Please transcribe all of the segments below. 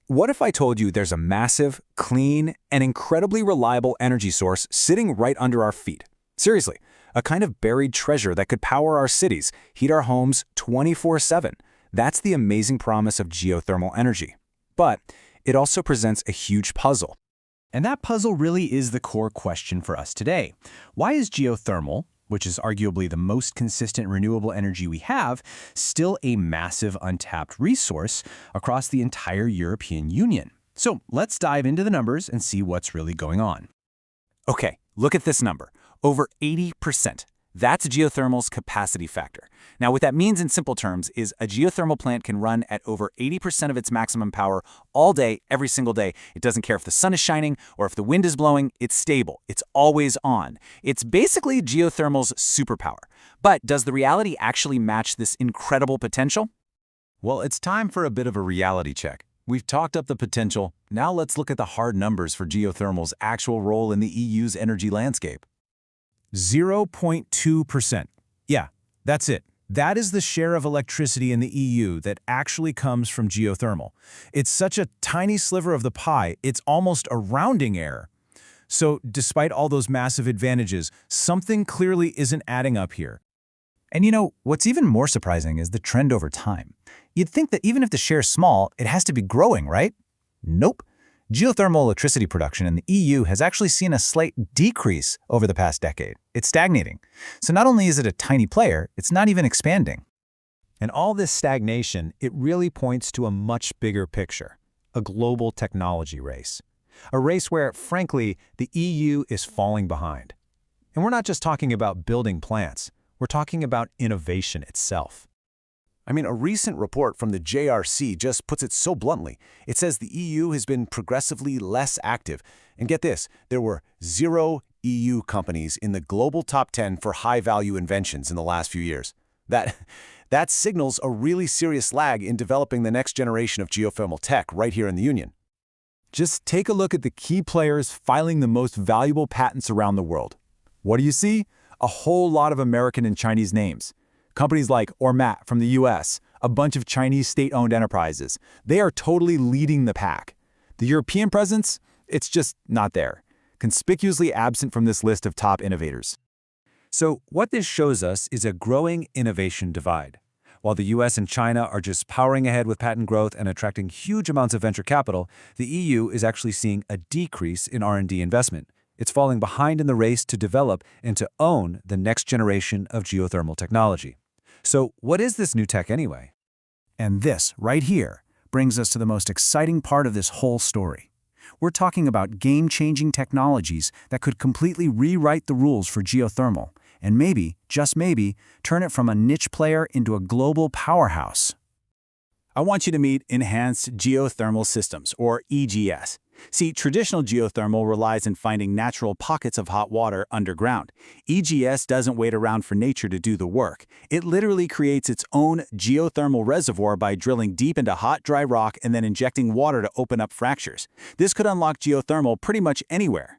What if I told you there's a massive, clean, and incredibly reliable energy source sitting right under our feet? Seriously, a kind of buried treasure that could power our cities, heat our homes 24/7. That's the amazing promise of geothermal energy. But it also presents a huge puzzle. And that puzzle really is the core question for us today. Why is geothermal, which is arguably the most consistent renewable energy we have, still a massive untapped resource across the entire European Union? So let's dive into the numbers and see what's really going on. Okay, look at this number. Over 80%. That's geothermal's capacity factor. Now, what that means in simple terms is a geothermal plant can run at over 80% of its maximum power all day, every single day. It doesn't care if the sun is shining or if the wind is blowing. It's stable. It's always on. It's basically geothermal's superpower. But does the reality actually match this incredible potential? Well, it's time for a bit of a reality check. We've talked up the potential. Now let's look at the hard numbers for geothermal's actual role in the EU's energy landscape. 0.2%. Yeah, that's it. That is the share of electricity in the EU that actually comes from geothermal. It's such a tiny sliver of the pie, it's almost a rounding error. So, despite all those massive advantages, something clearly isn't adding up here. And you know, what's even more surprising is the trend over time. You'd think that even if the share's small, it has to be growing, right? Nope. Geothermal electricity production in the EU has actually seen a slight decrease over the past decade. It's stagnating. So not only is it a tiny player, it's not even expanding. And all this stagnation, it really points to a much bigger picture, a global technology race. A race where, frankly, the EU is falling behind. And we're not just talking about building plants, we're talking about innovation itself. I mean, a recent report from the JRC just puts it so bluntly. It says the EU has been progressively less active. And get this, there were 0 EU companies in the global top 10 for high-value inventions in the last few years. That signals a really serious lag in developing the next generation of geothermal tech right here in the Union. Just take a look at the key players filing the most valuable patents around the world. What do you see? A whole lot of American and Chinese names. Companies like Ormat from the US, a bunch of Chinese state-owned enterprises. They are totally leading the pack. The European presence? It's just not there. Conspicuously absent from this list of top innovators. So what this shows us is a growing innovation divide. While the US and China are just powering ahead with patent growth and attracting huge amounts of venture capital, the EU is actually seeing a decrease in R&D investment. It's falling behind in the race to develop and to own the next generation of geothermal technology. So what is this new tech anyway? And this, right here, brings us to the most exciting part of this whole story. We're talking about game-changing technologies that could completely rewrite the rules for geothermal, and maybe, just maybe, turn it from a niche player into a global powerhouse. I want you to meet Enhanced Geothermal Systems, or EGS. See, traditional geothermal relies on finding natural pockets of hot water underground. EGS doesn't wait around for nature to do the work. It literally creates its own geothermal reservoir by drilling deep into hot, dry rock and then injecting water to open up fractures. This could unlock geothermal pretty much anywhere.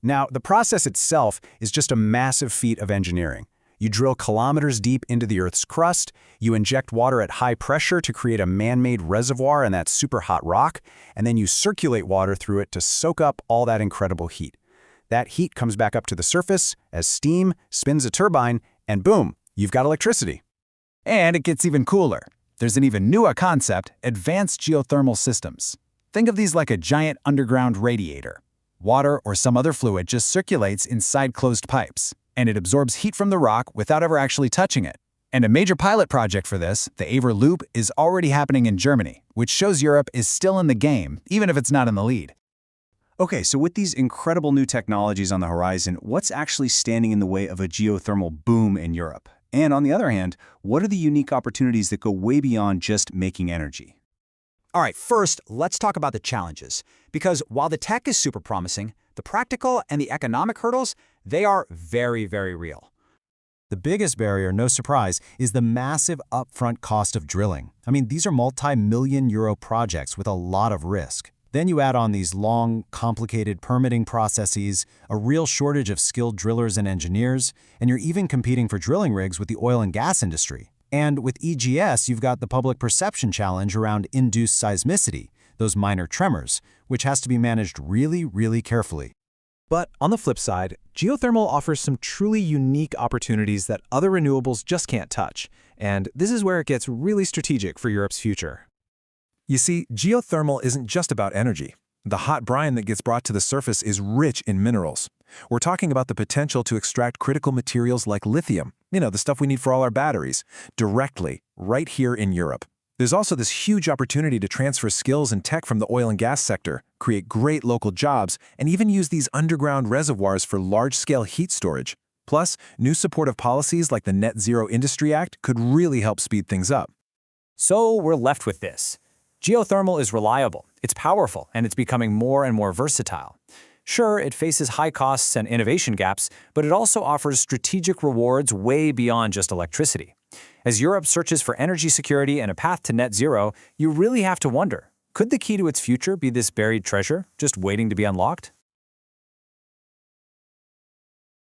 Now, the process itself is just a massive feat of engineering. You drill kilometers deep into the Earth's crust, you inject water at high pressure to create a man-made reservoir in that super hot rock, and then you circulate water through it to soak up all that incredible heat. That heat comes back up to the surface as steam, spins a turbine, and boom, you've got electricity. And it gets even cooler. There's an even newer concept, advanced geothermal systems. Think of these like a giant underground radiator. Water or some other fluid just circulates inside closed pipes, and it absorbs heat from the rock without ever actually touching it. And a major pilot project for this, the Aver Loop, is already happening in Germany, which shows Europe is still in the game, even if it's not in the lead. Okay, so with these incredible new technologies on the horizon, what's actually standing in the way of a geothermal boom in Europe? And on the other hand, what are the unique opportunities that go way beyond just making energy? All right, first, let's talk about the challenges. Because while the tech is super promising, the practical and the economic hurdles, they are very, very real. The biggest barrier, no surprise, is the massive upfront cost of drilling. I mean, these are multi-million euro projects with a lot of risk. Then you add on these long, complicated permitting processes, a real shortage of skilled drillers and engineers, and you're even competing for drilling rigs with the oil and gas industry. And with EGS, you've got the public perception challenge around induced seismicity. those minor tremors, which has to be managed really, really carefully. But on the flip side, geothermal offers some truly unique opportunities that other renewables just can't touch. And this is where it gets really strategic for Europe's future. You see, geothermal isn't just about energy. The hot brine that gets brought to the surface is rich in minerals. We're talking about the potential to extract critical materials like lithium, the stuff we need for all our batteries, directly, right here in Europe. There's also this huge opportunity to transfer skills and tech from the oil and gas sector, create great local jobs, and even use these underground reservoirs for large-scale heat storage. Plus, new supportive policies like the Net Zero Industry Act could really help speed things up. So we're left with this. Geothermal is reliable, it's powerful, and it's becoming more and more versatile. Sure, it faces high costs and innovation gaps, but it also offers strategic rewards way beyond just electricity. As Europe searches for energy security and a path to net zero, you really have to wonder, could the key to its future be this buried treasure, just waiting to be unlocked?